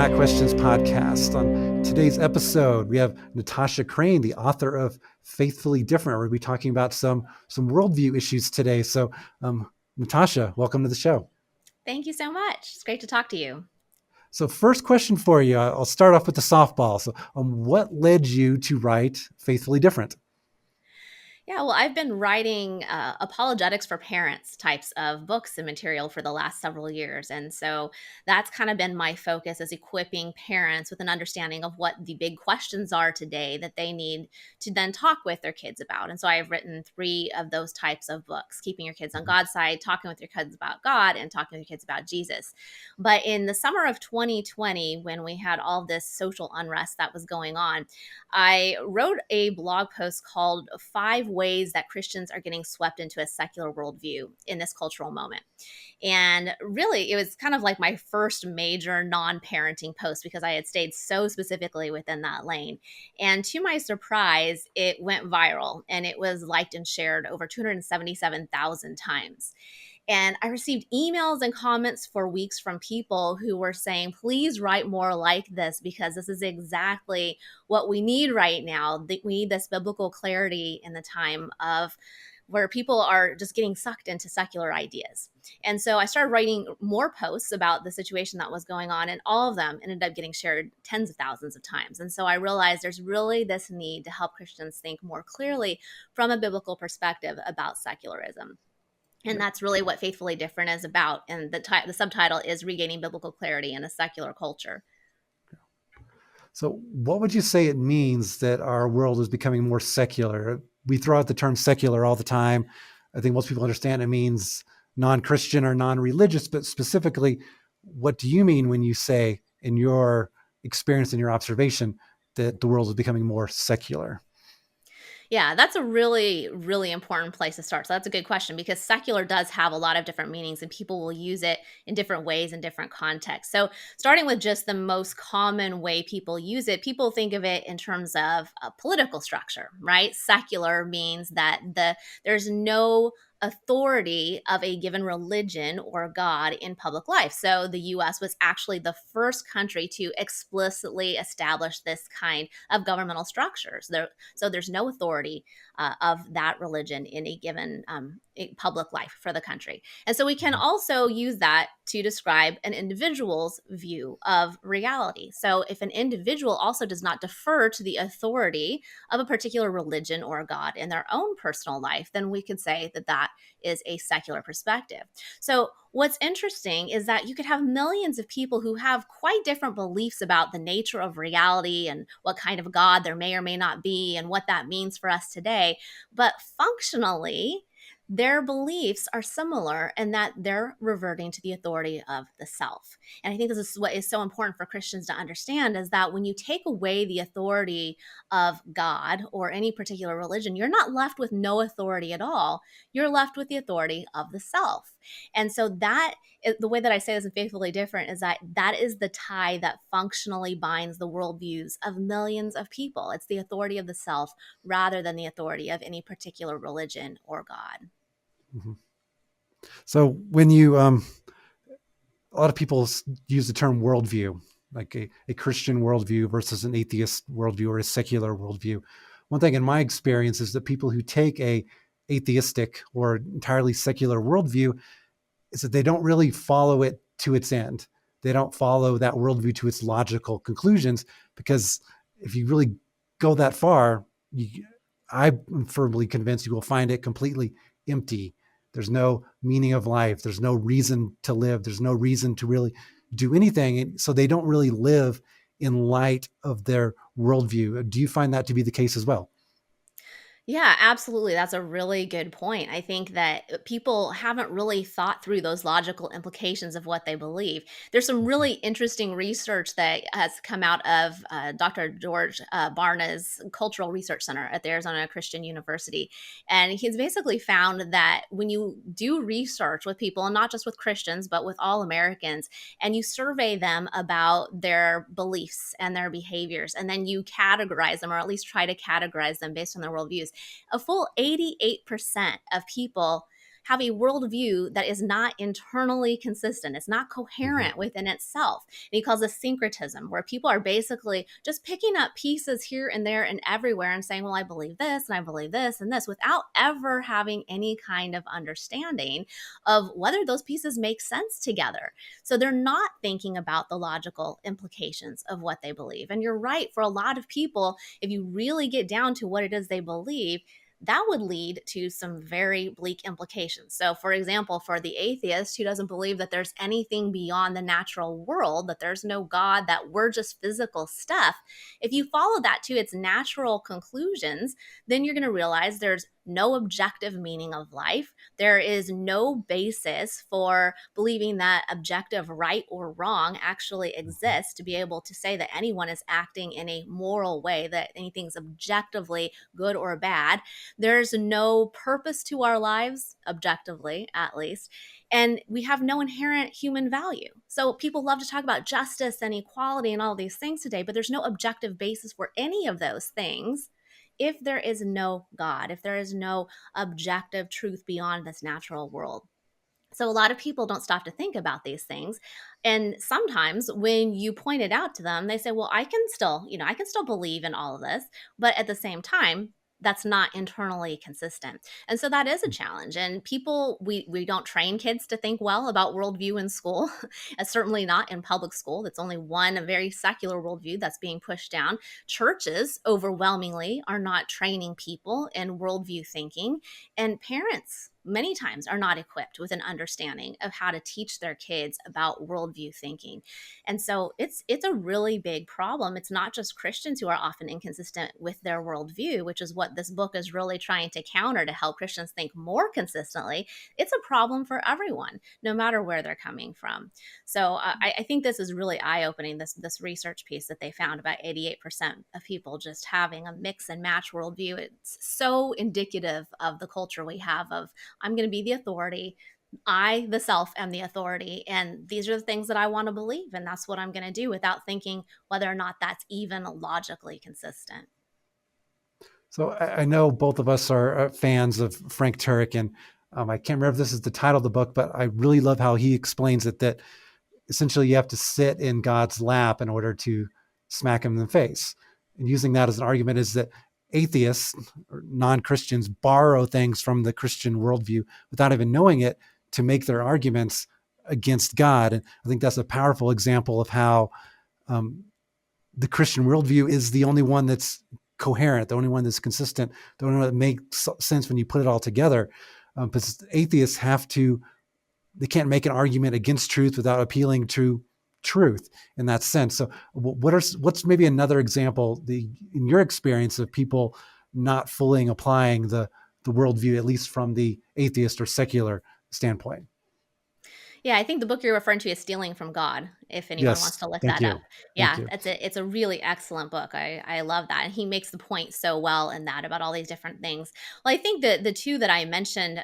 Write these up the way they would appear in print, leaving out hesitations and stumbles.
Got Questions podcast. On today's episode, we have Natasha Crain, the author of Faithfully Different. We'll be talking about some worldview issues today. So, Natasha, welcome to the show. Thank you so much. It's great to talk to you. So, first question for you, I'll start off with the softball. So, what led you to write Faithfully Different? Yeah, well, I've been writing apologetics for parents types of books and material for the last several years. And so that's kind of been my focus, is equipping parents with an understanding of what the big questions are today that they need to then talk with their kids about. And so I've written 3 of those types of books: Keeping Your Kids on God's Side, Talking with Your Kids About God, and Talking with Your Kids About Jesus. But in the summer of 2020, when we had all this social unrest that was going on, I wrote a blog post called 5 Ways That Christians Are Getting Swept into a Secular Worldview in This Cultural Moment. And really, it was kind of like my first major non-parenting post, because I had stayed so specifically within that lane. And to my surprise, it went viral, and it was liked and shared over 277,000 times. And I received emails and comments for weeks from people who were saying, please write more like this, because this is exactly what we need right now. We need this biblical clarity in the time of where people are just getting sucked into secular ideas. And so I started writing more posts about the situation that was going on, and all of them ended up getting shared tens of thousands of times. And so I realized there's really this need to help Christians think more clearly from a biblical perspective about secularism. And that's really what Faithfully Different is about. And the subtitle is Regaining Biblical Clarity in a Secular Culture. So what would you say it means that our world is becoming more secular? We throw out the term secular all the time. I think most people understand it means non-Christian or non-religious, but specifically, what do you mean when you say, in your experience and your observation, that the world is becoming more secular? Yeah, that's a really, really important place to start. So that's a good question, because secular does have a lot of different meanings, and people will use it in different ways in different contexts. So starting with just the most common way people use it, people think of it in terms of a political structure, right? Secular means that there's no authority of a given religion or God in public life. So the US was actually the first country to explicitly establish this kind of governmental structures. So there's no authority of that religion in a given public life for the country. And so we can also use that to describe an individual's view of reality. So if an individual also does not defer to the authority of a particular religion or God in their own personal life, then we could say that that is a secular perspective. So what's interesting is that you could have millions of people who have quite different beliefs about the nature of reality and what kind of God there may or may not be and what that means for us today. But functionally, their beliefs are similar in that they're reverting to the authority of the self. And I think this is what is so important for Christians to understand, is that when you take away the authority of God or any particular religion, you're not left with no authority at all. You're left with the authority of the self. And so that is, the way that I say this in Faithfully Different, is that is the tie that functionally binds the worldviews of millions of people. It's the authority of the self rather than the authority of any particular religion or God. Mm-hmm. So when you, a lot of people use the term worldview, like a Christian worldview versus an atheist worldview or a secular worldview. One thing in my experience is that people who take a atheistic or entirely secular worldview is that they don't really follow it to its end. They don't follow that worldview to its logical conclusions, because if you really go that far, I'm firmly convinced you will find it completely empty. There's no meaning of life. There's no reason to live. There's no reason to really do anything. And so they don't really live in light of their worldview. Do you find that to be the case as well? Yeah, absolutely. That's a really good point. I think that people haven't really thought through those logical implications of what they believe. There's some really interesting research that has come out of Dr. George Barna's Cultural Research Center at the Arizona Christian University. And he's basically found that when you do research with people, and not just with Christians, but with all Americans, and you survey them about their beliefs and their behaviors, and then you categorize them, or at least try to categorize them based on their worldviews, a full 88% of people have a worldview that is not internally consistent. It's not Mhm. coherent within itself. And he calls this syncretism, where people are basically just picking up pieces here and there and everywhere and saying, well, I believe this and I believe this and this, without ever having any kind of understanding of whether those pieces make sense together. So they're not thinking about the logical implications of what they believe. And you're right, for a lot of people, if you really get down to what it is they believe, that would lead to some very bleak implications. So, for example, for the atheist who doesn't believe that there's anything beyond the natural world, that there's no God, that we're just physical stuff, if you follow that to its natural conclusions, then you're going to realize there's no objective meaning of life. There is no basis for believing that objective right or wrong actually Mhm. exists to be able to say that anyone is acting in a moral way, that anything's objectively good or bad. There's no purpose to our lives, objectively at least, and we have no inherent human value. So people love to talk about justice and equality and all these things today, but there's no objective basis for any of those things if there is no God, if there is no objective truth beyond this natural world. So a lot of people don't stop to think about these things. And sometimes when you point it out to them, they say, well, I can still, I can still believe in all of this. But at the same time, that's not internally consistent. And so that is a challenge. And people, we don't train kids to think well about worldview in school, certainly not in public school. That's only one, a very secular worldview that's being pushed down. Churches overwhelmingly are not training people in worldview thinking, and parents many times are not equipped with an understanding of how to teach their kids about worldview thinking. And so it's a really big problem. It's not just Christians who are often inconsistent with their worldview, which is what this book is really trying to counter to help Christians think more consistently. It's a problem for everyone, no matter where they're coming from. So I think this is really eye-opening, this research piece that they found about 88% of people just having a mix and match worldview. It's so indicative of the culture we have of, I'm going to be the authority. I, the self, am the authority. And these are the things that I want to believe. And that's what I'm going to do without thinking whether or not that's even logically consistent. So I know both of us are fans of Frank Turek, and I can't remember if this is the title of the book, but I really love how he explains it, that essentially you have to sit in God's lap in order to smack him in the face. And using that as an argument is that atheists or non-Christians borrow things from the Christian worldview without even knowing it to make their arguments against God. And I think that's a powerful example of how um, the Christian worldview is the only one that's coherent, the only one that's consistent, the only one that makes sense when you put it all together. Because atheists they can't make an argument against truth without appealing to truth in that sense. So what's maybe another example in your experience of people not fully applying the worldview, at least from the atheist or secular standpoint? Yeah, I think the book you're referring to is Stealing from God, if anyone wants Yes. to look Thank that up. you. Thank Yeah, you. it's a really excellent book. I love that. And he makes the point so well in that about all these different things. Well, I think that the two that I mentioned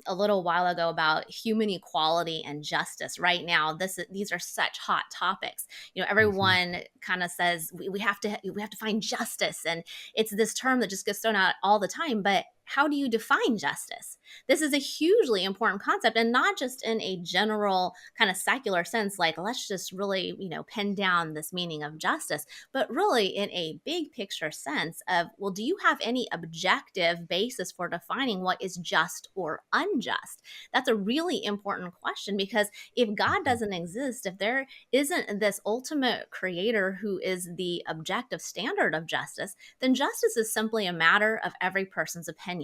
a little while ago about human equality and justice, right now, these are such hot topics. Mhm. Everyone kind of says we have to find justice. And it's this term that just gets thrown out all the time. But how do you define justice? This is a hugely important concept, and not just in a general kind of secular sense, like let's just really, pin down this meaning of justice, but really in a big picture sense of, well, do you have any objective basis for defining what is just or unjust? That's a really important question, because if God Mhm. doesn't exist, if there isn't this ultimate creator who is the objective standard of justice, then justice is simply a matter of every person's opinion.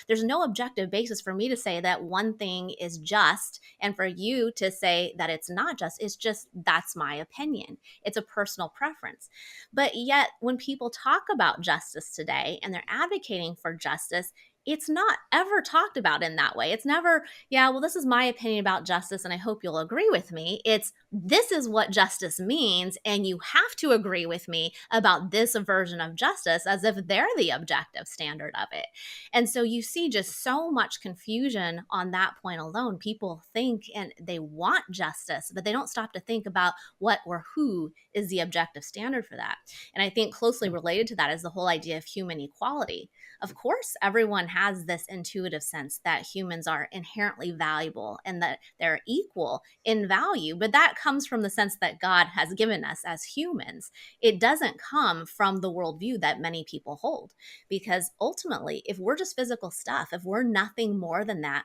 There's no objective basis for me to say that one thing is just and for you to say that it's not just. It's just that's my opinion. It's a personal preference. But yet, when people talk about justice today and they're advocating for justice, it's not ever talked about in that way. It's never, yeah, well, this is my opinion about justice, and I hope you'll agree with me. It's, this is what justice means, and you have to agree with me about this version of justice, as if they're the objective standard of it. And so you see just so much confusion on that point alone. People think and they want justice, but they don't stop to think about what or who is the objective standard for that. And I think closely related to that is the whole idea of human equality. Of course, everyone has this intuitive sense that humans are inherently valuable and that they're equal in value, but that comes from the sense that God has given us as humans. It doesn't come from the worldview that many people hold, because ultimately, if we're just physical stuff, if we're nothing more than that,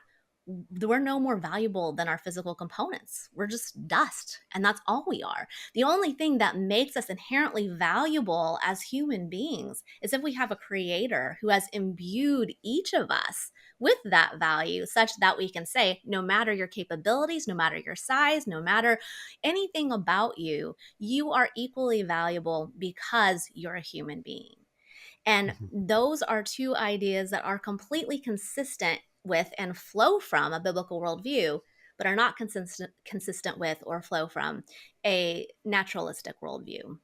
we're no more valuable than our physical components. We're just dust, and that's all we are. The only thing that makes us inherently valuable as human beings is if we have a creator who has imbued each of us with that value, such that we can say, no matter your capabilities, no matter your size, no matter anything about you, you are equally valuable because you're a human being. And Mhm. those are two ideas that are completely consistent with and flow from a biblical worldview, but are not consistent with or flow from a naturalistic worldview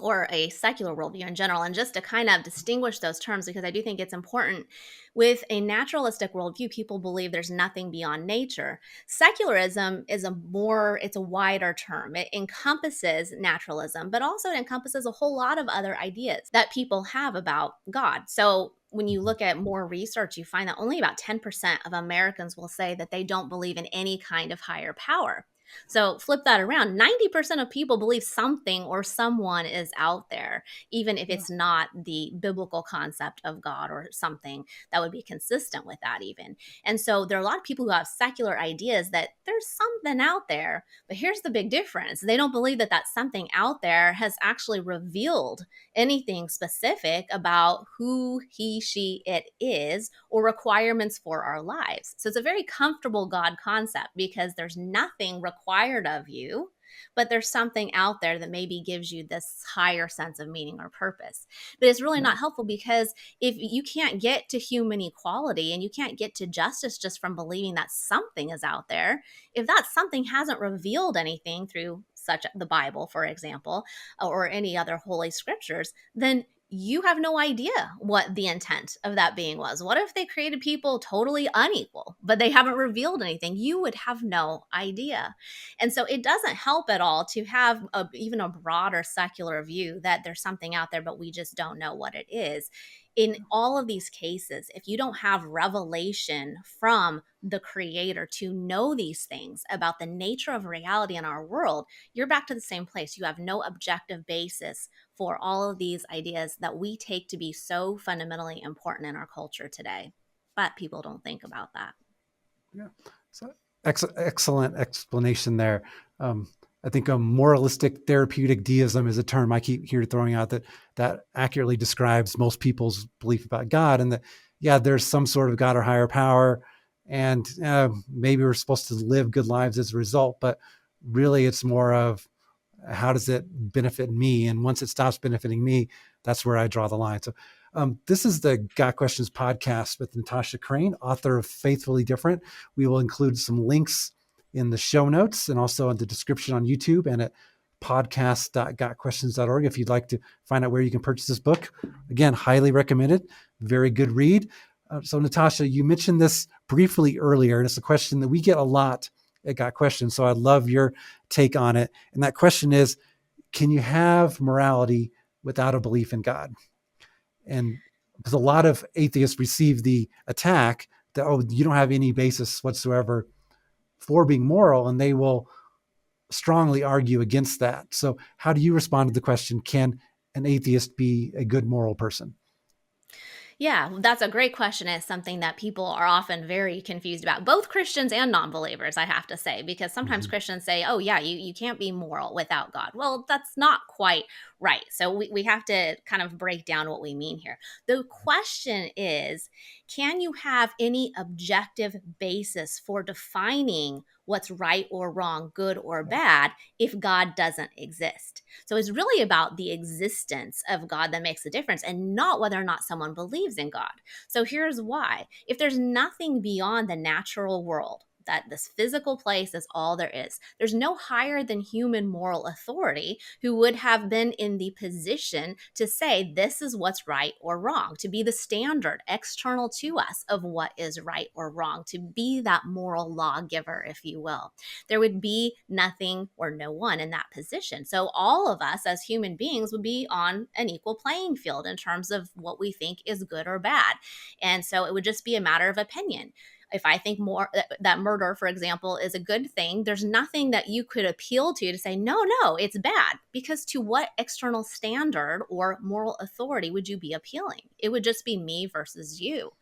or a secular worldview in general. And just to kind of distinguish those terms, because I do think it's important, with a naturalistic worldview, people believe there's nothing beyond nature. Secularism is it's a wider term. It encompasses naturalism, but also it encompasses a whole lot of other ideas that people have about God. So when you Mhm. look at more research, you find that only about 10% of Americans will say that they don't believe in any kind of higher power. So flip that around. 90% of people believe something or someone is out there, even if Yeah. it's not the biblical concept of God or something that would be consistent with that, even. And so there are a lot of people who have secular ideas that there's something out there. But here's the big difference: they don't believe that that something out there has actually revealed anything specific about who he, she, it is, or requirements for our lives. So it's a very comfortable God concept because there's nothing required of you, but there's something out there that maybe gives you this higher sense of meaning or purpose. But it's really Yeah. not helpful, because if you can't get to human equality and you can't get to justice just from believing that something is out there, if that something hasn't revealed anything through such the Bible, for example, or any other holy scriptures, then you have no idea what the intent of that being was. What if they created people totally unequal, but they haven't revealed anything? You would have no idea. And so it doesn't help at all to have even a broader secular view that there's something out there, but we just don't know what it is. In all of these cases, if you don't have revelation from the creator to know these things about the nature of reality in our world, you're back to the same place. You have no objective basis for all of these ideas that we take to be so fundamentally important in our culture today. But people don't think about that. Yeah. So excellent explanation there. Um, I think a moralistic therapeutic deism is a term I keep here throwing out that accurately describes most people's belief about God, and that, yeah, there's some sort of God or higher power, and maybe we're supposed to live good lives as a result, but really it's more of, how does it benefit me? And once it stops benefiting me, that's where I draw the line. So this is the Got Questions podcast with Natasha Crain, author of Faithfully Different. We will include some links in the show notes and also in the description on YouTube and at podcast.gotquestions.org if you'd like to find out where you can purchase this book. Again, highly recommended. Very good read. So Natasha, you mentioned this briefly earlier, and it's a question that we get a lot at Got Questions. So I'd love your take on it. And that question is, can you have morality without a belief in God? And because a lot of atheists receive the attack that, oh, you don't have any basis whatsoever for being moral, and they will strongly argue against that. So how do you respond to the question, can an atheist be a good moral person? Yeah, that's a great question. It's something that people are often very confused about, both Christians and non believers, I have to say, because sometimes Mm-hmm. Christians say, oh, yeah, you can't be moral without God. Well, that's not quite right. So we have to kind of break down what we mean here. The question is, can you have any objective basis for defining what's right or wrong, good or bad, if God doesn't exist? So it's really about the existence of God that makes a difference, and not whether or not someone believes in God. So here's why. If there's nothing beyond the natural world, that this physical place is all there is. There's no higher than human moral authority who would have been in the position to say this is what's right or wrong, to be the standard external to us of what is right or wrong, to be that moral lawgiver, if you will. There would be nothing or no one in that position. So all of us as human beings would be on an equal playing field in terms of what we think is good or bad. And so it would just be a matter of opinion. If I think more that murder, for example, is a good thing, there's nothing that you could appeal to say, no, it's bad. Because to what external standard or moral authority would you be appealing? It would just be me versus you.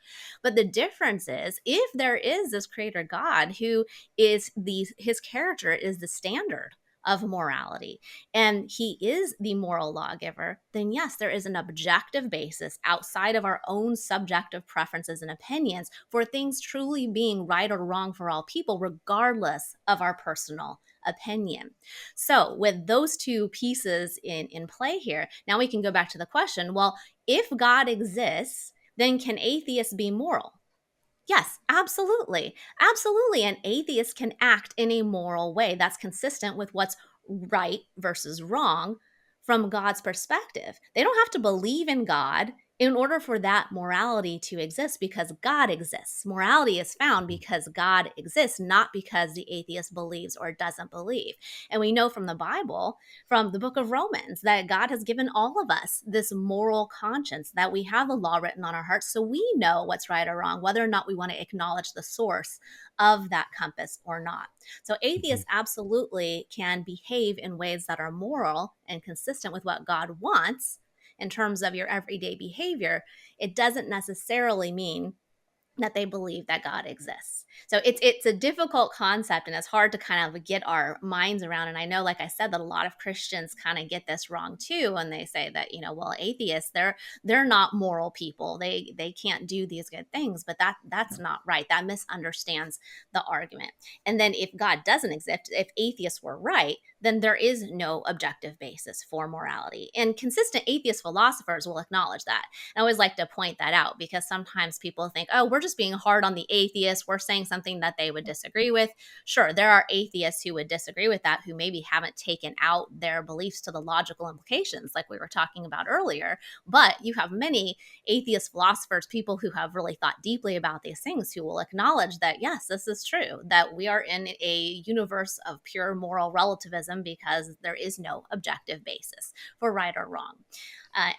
But the difference is, if there is this creator God who is his character is the standard of morality, and he is the moral lawgiver, then yes, there is an objective basis outside of our own subjective preferences and opinions for things truly being right or wrong for all people, regardless of our personal opinion. So with those two pieces in play here, now we can go back to the question, well, if God exists, then can atheists be moral? Yes, absolutely. Absolutely. An atheist can act in a moral way that's consistent with what's right versus wrong from God's perspective. They don't have to believe in God in order for that morality to exist, because God exists. Morality is found because God exists, not because the atheist believes or doesn't believe. And we know from the Bible, from the book of Romans, that God has given all of us this moral conscience, that we have the law written on our hearts, so we know what's right or wrong, whether or not we want to acknowledge the source of that compass or not. So atheists absolutely can behave in ways that are moral and consistent with what God wants in terms of your everyday behavior. It doesn't necessarily mean that they believe that God exists. So it's a difficult concept, and it's hard to kind of get our minds around. And I know, like I said, that a lot of Christians kind of get this wrong too, and they say that, well, atheists, they're not moral people. They can't do these good things, but that's not right. That misunderstands the argument. And then if God doesn't exist, if atheists were right, then there is no objective basis for morality. And consistent atheist philosophers will acknowledge that. I always like to point that out, because sometimes people think, oh, we're just being hard on the atheists. We're saying something that they would disagree with. Sure, there are atheists who would disagree with that, who maybe haven't taken out their beliefs to the logical implications like we were talking about earlier. But you have many atheist philosophers, people who have really thought deeply about these things, who will acknowledge that, yes, this is true, that we are in a universe of pure moral relativism because there is no objective basis for right or wrong.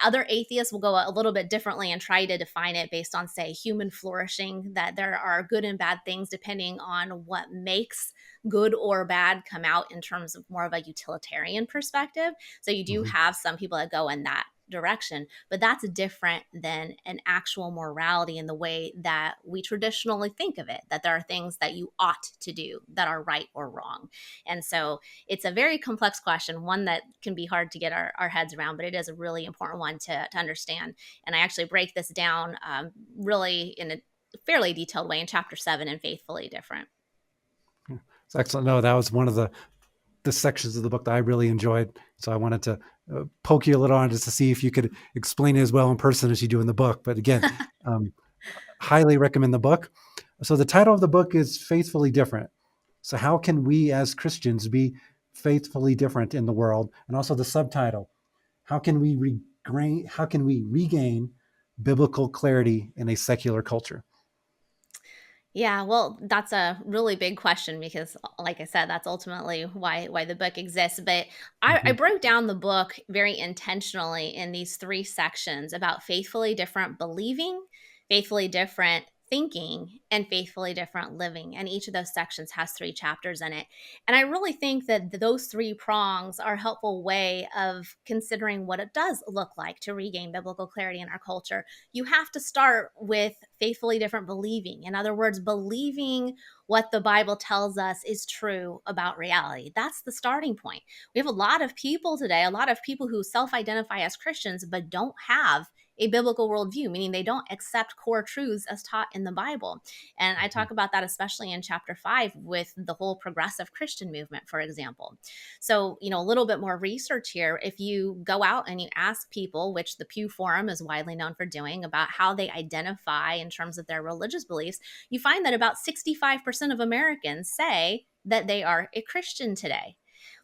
Other atheists will go a little bit differently and try to define it based on, say, human flourishing, that there are good and bad things depending on what makes good or bad come out in terms of more of a utilitarian perspective. So you do have some people that go in that direction, but that's different than an actual morality in the way that we traditionally think of it, that there are things that you ought to do that are right or wrong. And so it's a very complex question, one that can be hard to get our heads around, but it is a really important one to understand. And I actually break this down really in a fairly detailed way in chapter 7 in Faithfully Different. It's excellent. No, that was one of the sections of the book that I really enjoyed. So I wanted to poke you a little on just to see if you could explain it as well in person as you do in the book. But again, highly recommend the book. So the title of the book is Faithfully Different. So how can we as Christians be faithfully different in the world? And also the subtitle, how can we regain biblical clarity in a secular culture? Yeah, well, that's a really big question because, like I said, that's ultimately why the book exists. But I broke down the book very intentionally in these 3 sections about faithfully different believing, faithfully different thinking, and faithfully different living. And each of those sections has 3 chapters in it. And I really think that those 3 prongs are a helpful way of considering what it does look like to regain biblical clarity in our culture. You have to start with faithfully different believing. In other words, believing what the Bible tells us is true about reality. That's the starting point. We have a lot of people today, a lot of people who self-identify as Christians, but don't have a biblical worldview, meaning they don't accept core truths as taught in the Bible. And I talk about that especially in chapter 5 with the whole progressive Christian movement, for example. So, a little bit more research here. If you go out and you ask people, which the Pew Forum is widely known for doing, about how they identify in terms of their religious beliefs, you find that about 65% of Americans say that they are a Christian today.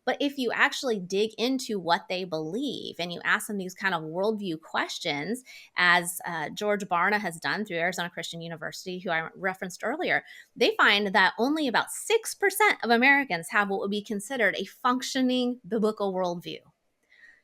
But if you actually dig into what they believe and you ask them these kind of worldview questions, as George Barna has done through Arizona Christian University, who I referenced earlier, they find that only about 6% of Americans have what would be considered a functioning biblical worldview,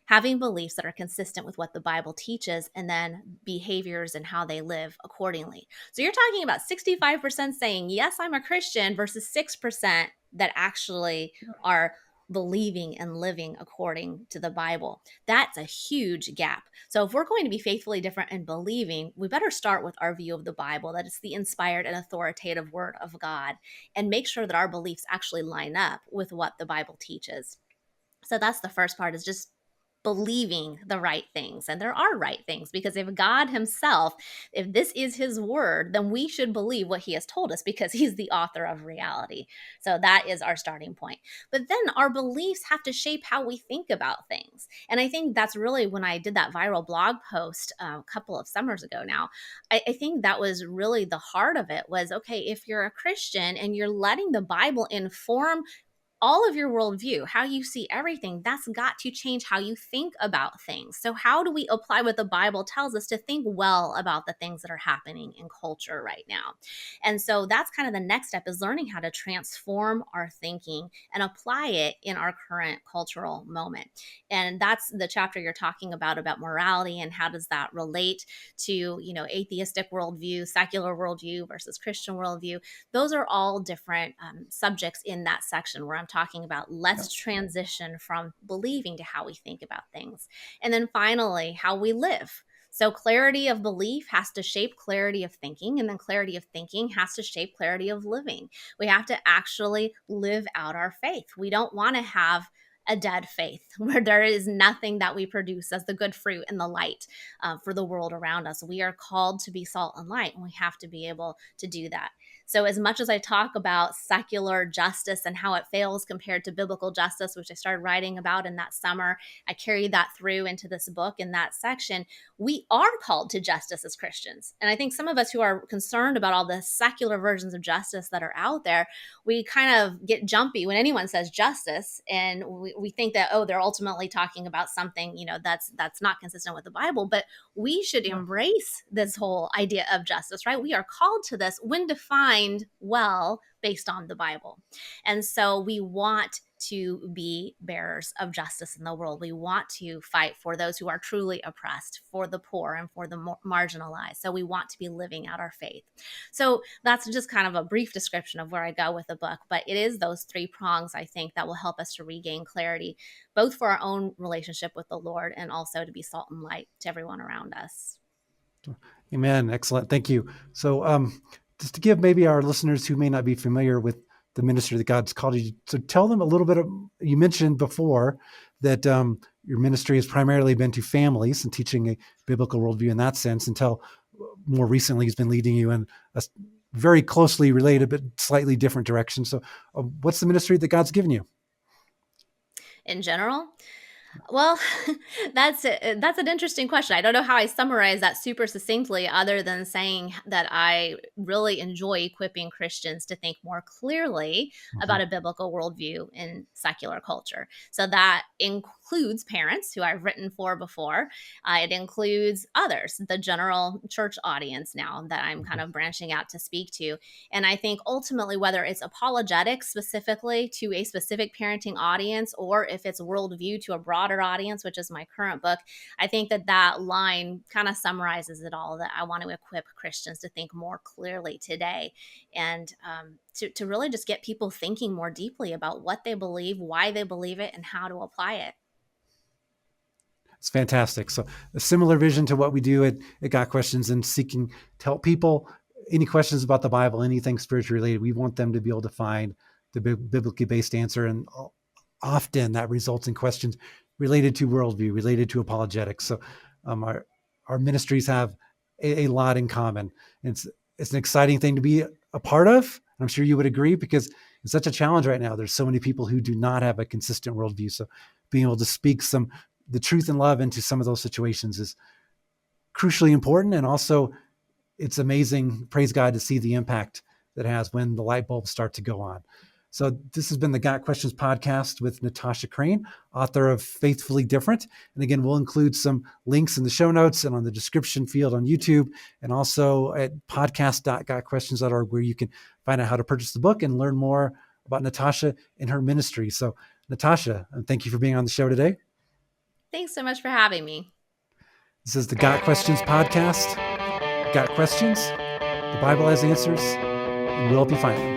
having beliefs that are consistent with what the Bible teaches, and then behaviors and how they live accordingly. So you're talking about 65% saying, yes, I'm a Christian, versus 6% that actually are believing and living according to the Bible. That's a huge gap. So if we're going to be faithfully different in believing, we better start with our view of the Bible, that it's the inspired and authoritative word of God, and make sure that our beliefs actually line up with what the Bible teaches. So that's the first part, is just believing the right things. And there are right things, because if God himself, if this is his word, then we should believe what he has told us, because he's the author of reality. So that is our starting point. But then our beliefs have to shape how we think about things. And I think that's really, when I did that viral blog post a couple of summers ago now, I think that was really the heart of it, was, okay, if you're a Christian and you're letting the Bible inform all of your worldview, how you see everything, that's got to change how you think about things. So how do we apply what the Bible tells us to think well about the things that are happening in culture right now? And so that's kind of the next step, is learning how to transform our thinking and apply it in our current cultural moment. And that's the chapter you're talking about morality, and how does that relate to, atheistic worldview, secular worldview versus Christian worldview. Those are all different subjects in that section, where I'm talking about, let's transition from believing to how we think about things. And then finally, how we live. So clarity of belief has to shape clarity of thinking, and then clarity of thinking has to shape clarity of living. We have to actually live out our faith. We don't want to have a dead faith where there is nothing that we produce as the good fruit and the light for the world around us. We are called to be salt and light, and we have to be able to do that. So as much as I talk about secular justice and how it fails compared to biblical justice, which I started writing about in that summer, I carried that through into this book in that section. We are called to justice as Christians. And I think some of us who are concerned about all the secular versions of justice that are out there, we kind of get jumpy when anyone says justice, and we think that, oh, they're ultimately talking about something, that's not consistent with the Bible. But we should embrace this whole idea of justice, right? We are called to this when defined well based on the Bible. And so we want to be bearers of justice in the world. We want to fight for those who are truly oppressed, for the poor, and for the marginalized. So we want to be living out our faith. So that's just kind of a brief description of where I go with the book. But it is those three prongs, I think, that will help us to regain clarity, both for our own relationship with the Lord, and also to be salt and light to everyone around us. Amen. Excellent. Thank you. So just to give maybe our listeners who may not be familiar with the ministry that God's called you, so tell them a little bit you mentioned before that your ministry has primarily been to families and teaching a biblical worldview in that sense, until more recently he's been leading you in a very closely related but slightly different direction. So what's the ministry that God's given you? In general? Well, that's an interesting question. I don't know how I summarize that super succinctly, other than saying that I really enjoy equipping Christians to think more clearly about a biblical worldview in secular culture. So that includes parents, who I've written for before. It includes others, the general church audience now that I'm kind of branching out to speak to. And I think ultimately, whether it's apologetics specifically to a specific parenting audience, or if it's worldview to a broader audience, which is my current book, I think that line kind of summarizes it all, that I want to equip Christians to think more clearly today, and to really just get people thinking more deeply about what they believe, why they believe it, and how to apply it. It's fantastic. So a similar vision to what we do at Got Questions, and seeking to help people, any questions about the Bible, anything spiritually related, we want them to be able to find the biblically based answer. And often that results in questions related to worldview, related to apologetics. So our ministries have a lot in common. It's an exciting thing to be a part of. I'm sure you would agree, because it's such a challenge right now. There's so many people who do not have a consistent worldview. So being able to speak the truth and love into some of those situations is crucially important. And also, it's amazing, praise God, to see the impact that has when the light bulbs start to go on. So this has been the Got Questions podcast with Natasha Crain, author of Faithfully Different. And again, we'll include some links in the show notes and on the description field on YouTube, and also at podcast.gotquestions.org, where you can find out how to purchase the book and learn more about Natasha and her ministry. So Natasha, thank you for being on the show today. Thanks so much for having me. This is the Got Questions podcast. Got questions? The Bible has answers, and we'll help you find them.